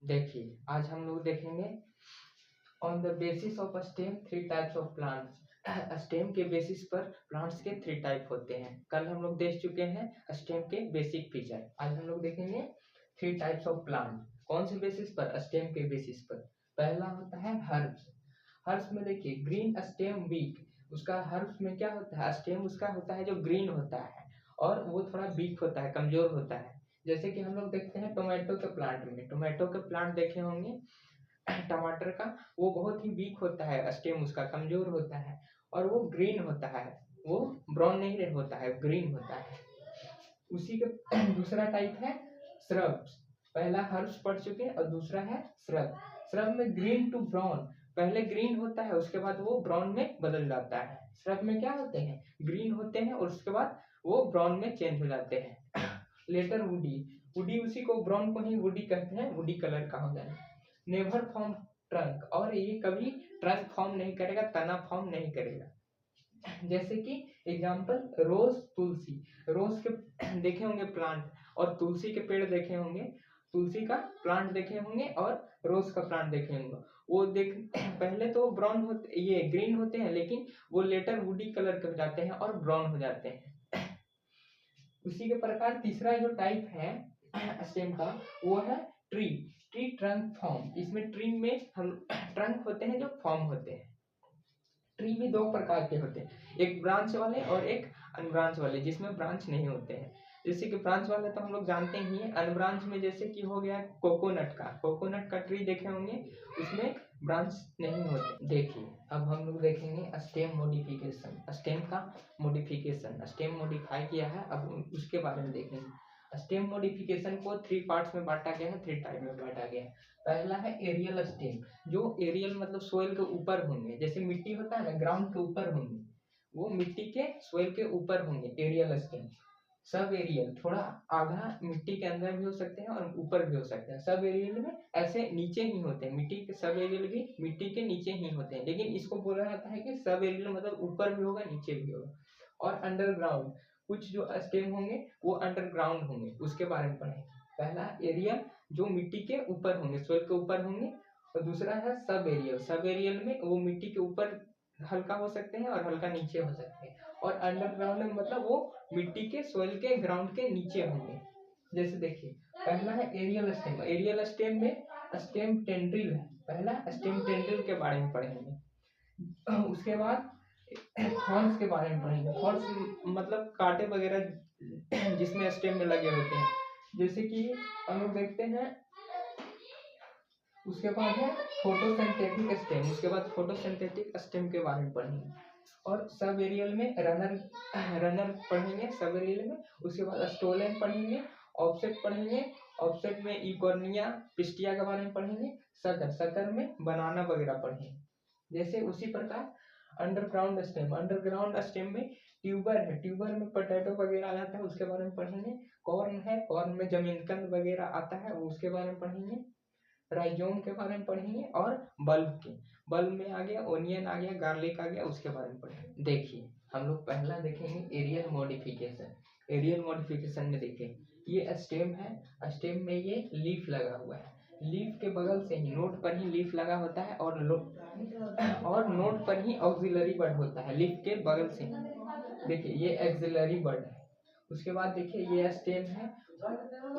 देखिए आज हम लोग देखेंगे on the basis of stem three types of plants. Stem के बेसिस पर प्लांट्स के थ्री टाइप होते हैं। कल हम लोग देख चुके हैं स्टेम के बेसिक फीचर। आज हम लोग देखेंगे थ्री टाइप्स ऑफ प्लांट। कौन से बेसिस पर? स्टेम के बेसिस पर। पहला होता है हर्ब्स। हर्ब्स में देखिए ग्रीन स्टेम वीक। उसका हर्ब्स में क्या होता है? स्टेम उसका होता है जो ग्रीन होता है और वो थोड़ा वीक होता है, कमजोर होता है। जैसे कि हम लोग देखते हैं टोमेटो के प्लांट में, टोमेटो के प्लांट देखे होंगे टमाटर का, वो बहुत ही वीक होता है, स्टेम उसका कमजोर होता है और वो ग्रीन होता है, वो ब्राउन नहीं होता है, ग्रीन होता है। उसी का दूसरा टाइप है श्रब्स। पहला हर्ब्स पढ़ चुके और दूसरा है श्रब। श्रब में ग्रीन टू ब्राउन, पहले ग्रीन होता है उसके बाद वो ब्राउन में बदल जाता है। श्रब में क्या होते हैं? ग्रीन होते हैं और उसके बाद वो ब्राउन में चेंज हो जाते हैं। लेटर वुडी, वुडी उसी को ब्राउन को ही वुडी कहते हैं, वुडी कलर का हो जाए। नेवर फॉर्म ट्रंक, और ये कभी ट्रंक फॉर्म नहीं करेगा, तना फॉर्म नहीं करेगा। जैसे कि एग्जांपल रोज, तुलसी। रोज के देखे होंगे प्लांट और तुलसी के पेड़ देखे होंगे, तुलसी का प्लांट देखे होंगे और रोज का प्लांट देखे होंगे। वो देख पहले तो ब्राउन होते, ये ग्रीन होते हैं, लेकिन वो लेटर वुडी कलर के हो जाते हैं और ब्राउन हो जाते हैं। उसी के प्रकार तीसरा जो टाइप है स्टेम का वो है ट्री। Tree trunk form. इसमें ट्री में हम ट्रंक होते हैं जो फॉर्म होते हैं। ट्री भी दो प्रकार के होते हैं, एक ब्रांच वाले और एक अनब्रांच वाले, जिसमें ब्रांच नहीं होते हैं। जैसे कि ब्रांच वाले तो हम लोग जानते ही हैं। अनब्रांच में जैसे कि हो गया कोकोनट का, कोकोनट का ट्री देखे होंगे, उसमें ब्रांच नहीं होते। देखिए अब हम लोग देखेंगे स्टेम मॉडिफिकेशन। स्टेम का मॉडिफिकेशन, स्टेम मॉडिफाई किया है, अब उसके बारे में देखेंगे। स्टेम मॉडिफिकेशन को थ्री पार्ट्स में बांटा गया है, थ्री टाइप में बांटा गया है। पहला है एरियल स्टेम, जो एरियल मतलब सोइल के ऊपर होंगे, जैसे मिट्टी होता है ना, ग्राउंड के ऊपर होंगे, वो मिट्टी के सोइल के ऊपर होंगे, एरियल स्टेम। सब एरियल थोड़ा आधा मिट्टी के अंदर भी हो सकते हैं और ऊपर भी हो सकते हैं। सब एरियल में ऐसे नीचे ही होते हैं, मिट्टी के सब एरियल भी मिट्टी के नीचे ही होते हैं, लेकिन इसको बोला जाता है कि सब एरियल मतलब ऊपर भी होगा नीचे भी होगा। और अंडरग्राउंड, कुछ जो स्टेम होंगे वो अंडरग्राउंड होंगे, उसके बारे में पढ़ेंगे। पहला एरियल जो मिट्टी के ऊपर होंगे, सोइल के ऊपर होंगे, और दूसरा है सब एरियल। सब एरियल में वो मिट्टी के ऊपर हल्का हो सकते हैं और हल्का नीचे हो सकते हैं। और अंडरग्राउंड में मतलब वो मिट्टी के सोइल के ग्राउंड के नीचे होंगे। जैसे देखिए पहला है एरियल स्टेम। एरियल स्टेम में स्टेम टेंड्रिल है, पहला स्टेम टेंड्रिल के बारे में पढ़ेंगे। उसके बाद थॉर्न्स के बारे में पढ़ेंगे। थॉर्न्स मतलब कांटे वगैरह जिसमें स्टेम में लगे होते हैं, जैसे कि हम लोग देखते हैं। उसके बाद है फोटोसिंथेटिक स्टेम, उसके बाद फोटोसिंथेटिक स्टेम के बारे में पढ़ेंगे। और सब एरियल में रनर रनर पढ़ेंगे सब एरियल में। उसके बाद स्टोलन पढ़ेंगे, ऑफसेट पढ़ेंगे, ऑफसेट में इकोर्निया पिस्टिया के बारे में पढ़ेंगे। सकर, सकर में बनाना वगैरह पढ़ेंगे। जैसे उसी प्रकार अंडरग्राउंड स्टेम, अंडरग्राउंड स्टेम में ट्यूबर है, ट्यूबर में पोटैटो वगैरह आ जाता है, उसके बारे में पढ़ेंगे। कॉर्न है, कॉर्न में जमीनकंद वगैरह आता है, उसके बारे में पढ़ेंगे। राइजोम के बारे में पढ़ेंगे। और बल्ब के, बल्ब में आ गया ओनियन, आ गया गार्लिक, आ गया, उसके बारे में पढ़ेंगे। देखिए हम लोग पहला देखेंगे एरियल मॉडिफिकेशन। एरियल मॉडिफिकेशन में देखिए ये स्टेम है, स्टेम में ये लीफ लगा हुआ है, लीफ के बगल से ही नोट पर ही लीफ लगा होता है और नोट पर ही ऑक्सिलरी बड होता है, लीफ के बगल से ही। देखिए ये एक्सिलरी बड है। उसके बाद देखिए ये स्टेम है,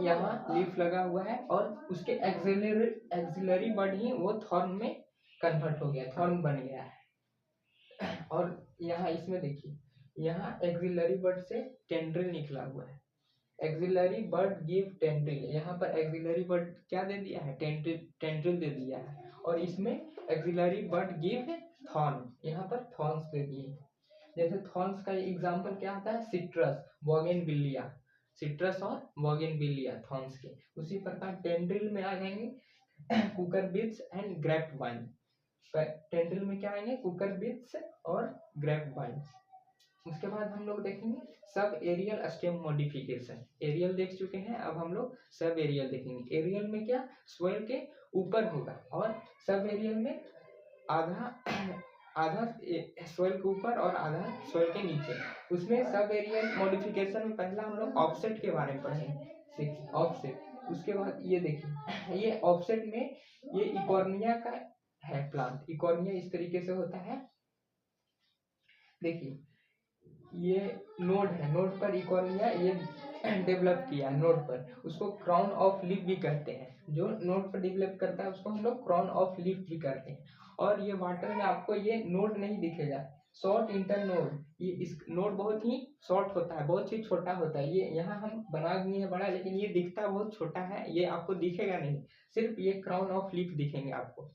यहाँ लीफ लगा हुआ है और उसके एक्सिलरी बड ही वो थॉर्न में कन्वर्ट हो गया, थॉर्न बन गया है। और यहाँ इसमें देखिए यहाँ एक्सिलरी बड से टेंड्रिल निकला हुआ है। एक्सिलरी बड गिव टेंड्रिल, यहाँ पर एक्सिलरी बड क्या दे दिया है? टेंड्रिल दे दिया है। और इसमें एक्सिलरी बड गिव थॉर्न, यहाँ पर थॉर्न्स दे दिए। जैसे थॉर्न्स का एग्जांपल क्या आता है? सिट्रस, बोगेनविलिया, सिट्रस और बोगेनविलिया थॉर्न्स के। उसी प्रकार टेंड्रिल में आ जाएंगे cucurbits and grapevine. Tendril में क्या आएंगे? कुकर बीट्स और ग्रेप वाइन। उसके बाद हम लोग देखेंगे sub aerial stem modification. Aerial देख चुके हैं, अब हम लोग सब एरियल देखेंगे। एरियल में क्या सोइल के ऊपर होगा और सब एरियल में आधा आधा सोइल के ऊपर और आधा सोइल के नीचे। उसमें सब एरियल मॉडिफिकेशन में पहला हम लोग ऑफसेट के बारे में पढ़ेंगे। देखिए ऑफसेट, उसके बाद ये देखिए ये ऑफसेट में ये इकॉर्निया का है प्लांट। इकॉर्निया इस तरीके से होता है, देखिए ये नोड है, नोड पर इकॉर्निया ये डेवलप किया नोड पर, उसको क्राउन ऑफ लीफ भी कहते हैं। जो नोड पर डेवलप करता है उसको हम लोग क्राउन ऑफ लीफ भी कहते हैं। और ये वाटर में आपको ये नोड नहीं दिखेगा, शॉर्ट इंटर नोड, ये इस नोड बहुत ही शॉर्ट होता है, बहुत ही छोटा होता है। ये यहाँ हम बना दिए हैं बड़ा, लेकिन ये दिखता बहुत छोटा है, ये आपको दिखेगा नहीं, सिर्फ ये क्राउन ऑफ लीफ दिखेंगे आपको।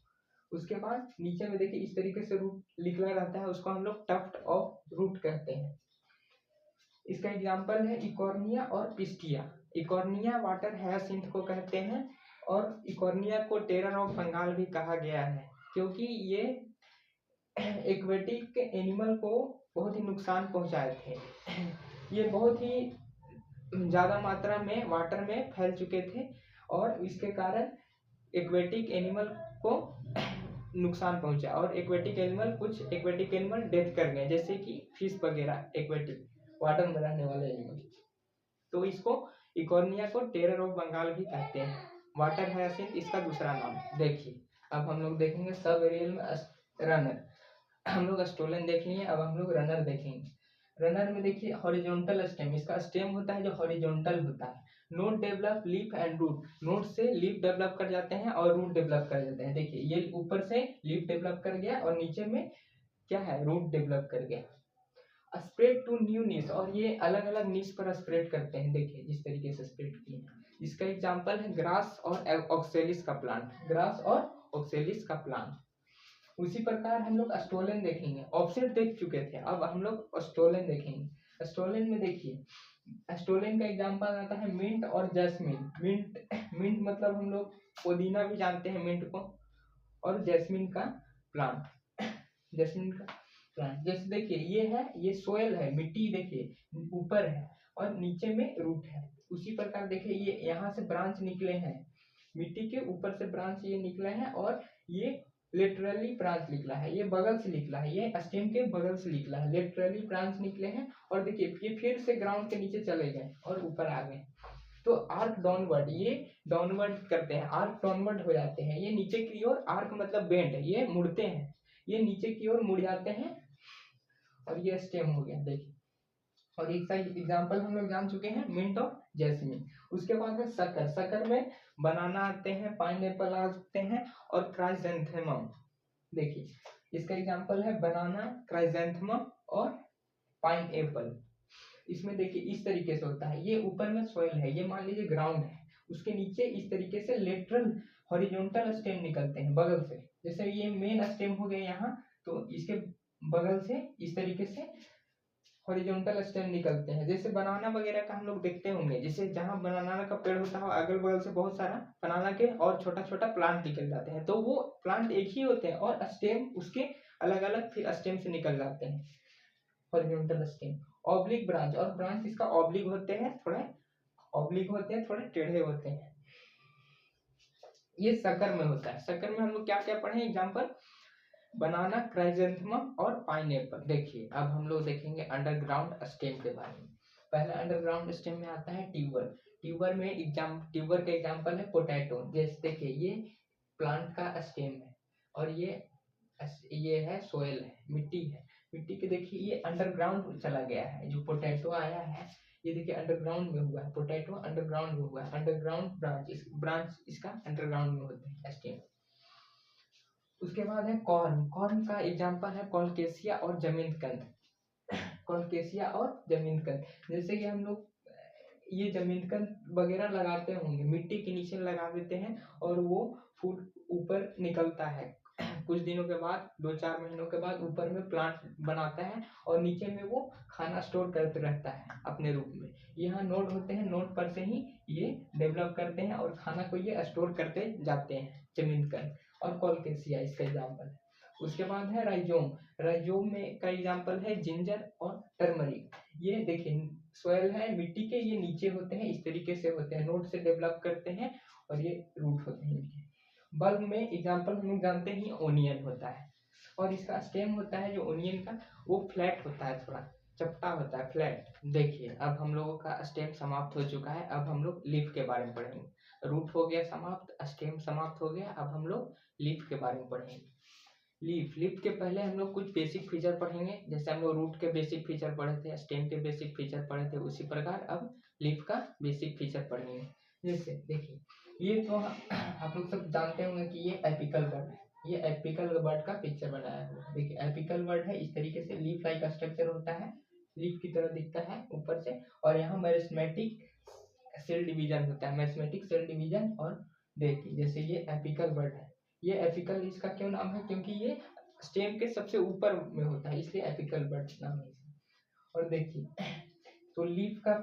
उसके बाद नीचे में देखिए इस तरीके से रूट लिखना रहता है, उसको हम लोग टफ्ट ऑफ रूट कहते हैं। इसका एग्जाम्पल है इकॉर्निया और पिस्टिया। इकॉर्निया वाटर हायासिंथ को कहते हैं, और इकॉर्निया को टेरर ऑफ बंगाल भी कहा गया है, क्योंकि ये एक्वेटिक एनिमल को बहुत ही नुकसान पहुंचाए थे। ये बहुत ही ज़्यादा मात्रा में वाटर में फैल चुके थे, और इसके कारण एक्वेटिक एनिमल को नुकसान पहुंचा, और एक्वेटिक एनिमल कुछ एक्वेटिक एनिमल डेथ कर गए, जैसे कि फिश वगैरह एक्वेटिक वाटर में रहने वाले एनिमल। तो इसको इकॉर्निया को टेरर ऑफ बंगाल भी कहते हैं। वाटर हायासिंथ इसका दूसरा नाम। देखिए अब हम लोग देखेंगे सब एरियल में रनर। हम लोग स्टोलन देख लिए, अब हम लोग रनर देखेंगे। रनर में देखिए हॉरिजॉन्टल स्टेम, इसका स्टेम होता है जो हॉरिजॉन्टल होता है। Node develop leaf and root, node से लीफ डेवलप कर जाते हैं और रूट डेवलप कर जाते हैं। देखिए ये ऊपर से लीफ डेवलप कर गया और नीचे में क्या है, रूट डेवलप कर गया। स्प्रेड टू न्यू नीश, और ये अलग अलग नीश पर स्प्रेड करते हैं। देखिए जिस तरीके से स्प्रेड किए, इसका एग्जांपल है ग्रास और ऑक्सेलिस का प्लांट, ग्रास और ऑक्सेलिस का प्लांट। उसी प्रकार हम लोग स्टोलन देखेंगे। ऑफसेट देख चुके थे, अब हम लोग स्टोलन देखेंगे। स्टोलन में देखिए स्टोलन का एग्जांपल आता है मिंट और जैस्मिन। मिंट मतलब हम लोग पुदीना भी जानते हैं मिंट को, और जैस्मिन का प्लांट, जैस्मिन का प्लांट। जैसे देखिए ये है, ये सोयल है, मिट्टी देखिए ऊपर है और नीचे में रूट है। उसी प्रकार देखिए ये यहाँ से ब्रांच निकले हैं, मिट्टी के ऊपर से ब्रांच ये निकले हैं, और ये लेटरली ब्रांच निकला है, ये बगल से निकला है, ये स्टेम के बगल से निकला है, लेटरली ब्रांच निकले हैं। और देखिए ये फिर से ग्राउंड के नीचे चले गए और ऊपर आ गए। तो आर्क डाउनवर्ड, ये डाउनवर्ड करते हैं, आर्क डाउनवर्ड हो जाते हैं, ये नीचे की ओर, आर्क मतलब बेंड, ये मुड़ते हैं, ये नीचे की ओर मुड़ जाते हैं, और ये स्टेम हो गया। देखिए और एक साइड एग्जांपल हम लोग जान चुके हैं मिंट और जैस्मिन। उसके बाद है शक्कर। शक्कर में बनाना आते हैं, पाइनएप्पल आते हैं, और क्राइसेंथेमम। देखिए इसका एग्जांपल है बनाना, क्राइसेंथेमम और पाइनएप्पल। इसमें देखिए इस तरीके से होता है, ये ऊपर में सॉइल है, ये मान लीजिए ग्राउंड है, उसके नीचे इस तरीके से लेटरल हॉरिजॉन्टल स्टेम निकलते हैं बगल से। जैसे ये मेन स्टेम हो गया यहाँ, तो इसके बगल से इस तरीके से हॉरिजॉन्टल स्टेम निकलते हैं। जैसे बनाना वगैरह का हम लोग देखते होंगे, जैसे जहाँ बनाना का पेड़ होता है अगल बगल से बहुत सारा बनाना के और छोटा छोटा प्लांट निकल जाते हैं, तो वो प्लांट एक ही होते हैं और स्टेम उसके अलग अलग फिर स्टेम से निकल जाते हैं, हॉरिजॉन्टल स्टेम। ऑब्लिक ब्रांच, और ब्रांच इसका ऑब्लिक होते हैं, थोड़े ऑब्लिक होते हैं, थोड़े टेढ़े होते हैं। ये शक्कर में होता है। शक्कर में हम लोग क्या क्या पढ़े एग्जाम्पल, बनाना, क्राइसेंथेमम और पाइनएप्पल। देखिए अब हम लोग देखेंगे अंडरग्राउंड स्टेम के बारे में। पहला अंडरग्राउंड स्टेम में आता है ट्यूबर। ट्यूबर में ट्यूबर का एग्जांपल है पोटैटो। जैसे देखिए ये प्लांट का स्टेम है, और ये है सोयल है, मिट्टी है, मिट्टी के देखिए ये अंडरग्राउंड चला गया है। जो पोटैटो आया है ये देखिए अंडरग्राउंड में हुआ है, पोटैटो अंडरग्राउंड में हुआ है, अंडरग्राउंड ब्रांच इसका अंडरग्राउंड में होते हैं स्टेम। उसके बाद है कॉर्न। कॉर्न का एग्जांपल है कॉलकेसिया और जमींदकंद। कॉलकेसिया और जमींदकंद, जैसे कि हम लोग ये जमींदकंद वगैरह लगाते होंगे, मिट्टी के नीचे लगा देते हैं और वो फूट ऊपर निकलता है। कुछ दिनों के बाद, 2-4 महीनों के बाद ऊपर में प्लांट बनाता है और नीचे में वो खाना स्टोर करते रहता है अपने रूप में। यहाँ नोड होते हैं, नोड पर से ही ये डेवलप करते हैं और खाना को ये स्टोर करते जाते हैं, जमींदकंद और कॉलकेसिया इसका एग्जाम्पल है। उसके बाद है राइजोम। राइजोम में का एग्जाम्पल है जिंजर और टर्मरिक। ये देखिए सोयल है, मिट्टी के ये नीचे होते हैं, इस तरीके से होते हैं, नोड से डेवलप करते हैं और ये रूट होते हैं इनके। बल्ब में एग्जाम्पल हम लोग जानते हैं ओनियन होता है, और इसका स्टेम होता है जो ओनियन का वो फ्लैट होता है, थोड़ा चपटा होता है, फ्लैट। देखिए अब हम लोगों का स्टेम समाप्त हो चुका है, अब हम लोग लीफ के बारे में पढ़ेंगे। रूट हो गया समाप्त, स्टेम समाप्त हो गया। अब हम लोग लीफ के बारे में पढ़ेंगे। लीफ के पहले हम लोग कुछ बेसिक फीचर पढ़ेंगे। जैसे हम लोग रूट के बेसिक फीचर पढ़े थे, स्टेम के बेसिक फीचर पढ़े थे, उसी प्रकार अब लीफ का बेसिक फीचर पढ़ेंगे। जैसे देखिए, ये तो आप लोग सब जानते होंगे कि ये एपिकल वर्ड है। ये एपिकल वर्ड का पिक्चर बनाया हुआ है। देखिए एपिकल वर्ड है, इस तरीके से लीफ लाइक स्ट्रक्चर होता है, लीफ की तरह दिखता है ऊपर से, और यहाँ मेरिस्मेटिक सेल डिवीजन होता है, मेरिस्मेटिक सेल डिवीजन। और देखिए जैसे ये एपिकल वर्ड है, ये एपिकल इसका क्यों नाम है, क्योंकि ये स्टेम के सबसे ऊपर में होता है, इसलिए एपिकल वर्ड नाम है। और देखिए तो लीफ का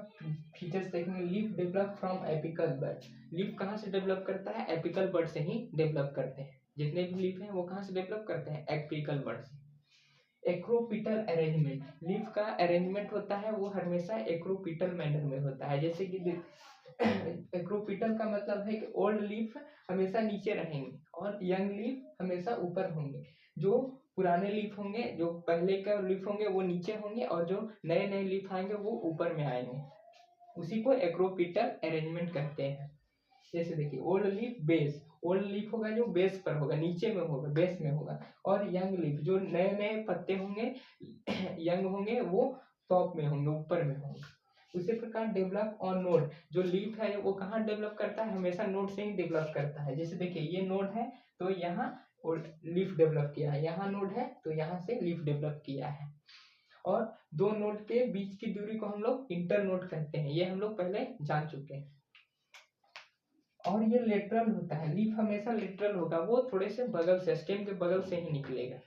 फीचर्स देखेंगे। Leaf develop from apical bud. Leaf कहाँ से डेवलप करता है, एपिकल बर्ड से ही डेवलप करते हैं। जितने भी लीफ हैं वो कहाँ से डेवलप करते हैं, एपिकल बर्ड से। एक्रोपिटल अरेंजमेंट, लीफ का अरेंजमेंट होता है वो हमेशा एक्रोपिटल मैनर में होता है। जैसे कि एक्रोपिटल का मतलब है कि ओल्ड लीफ हमेशा नीचे रहेंगे और यंग लीफ हमेशा ऊपर होंगे। जो पुराने लीफ होंगे, जो पहले का लीफ होंगे वो नीचे होंगे, और जो नए नए लीफ आएंगे वो ऊपर में आएंगे। उसी को एक्रोपिटल अरेंजमेंट कहते हैं। जैसे देखिए old leaf base, old leaf होगा जो बेस पर होगा, नीचे में होगा, बेस में होगा। और यंग लीफ जो नए नए पत्ते होंगे यंग होंगे वो टॉप में होंगे, ऊपर में होंगे। उसी प्रकार डेवलप ऑन नोड, जो लीफ है वो कहाँ डेवलप करता है, हमेशा नोड से ही डेवलप करता है। जैसे देखिए ये नोड है तो यहाँ लीफ डेवलप किया है, यहाँ नोड है तो यहाँ से लीफ डेवलप किया है। और दो नोड के बीच की दूरी को हम लोग इंटर नोड कहते हैं, ये हम लोग पहले जान चुके हैं। और ये लेटरल होता है, लीफ हमेशा लेटरल होगा, वो थोड़े से बगल से, स्टेम के बगल से ही निकलेगा।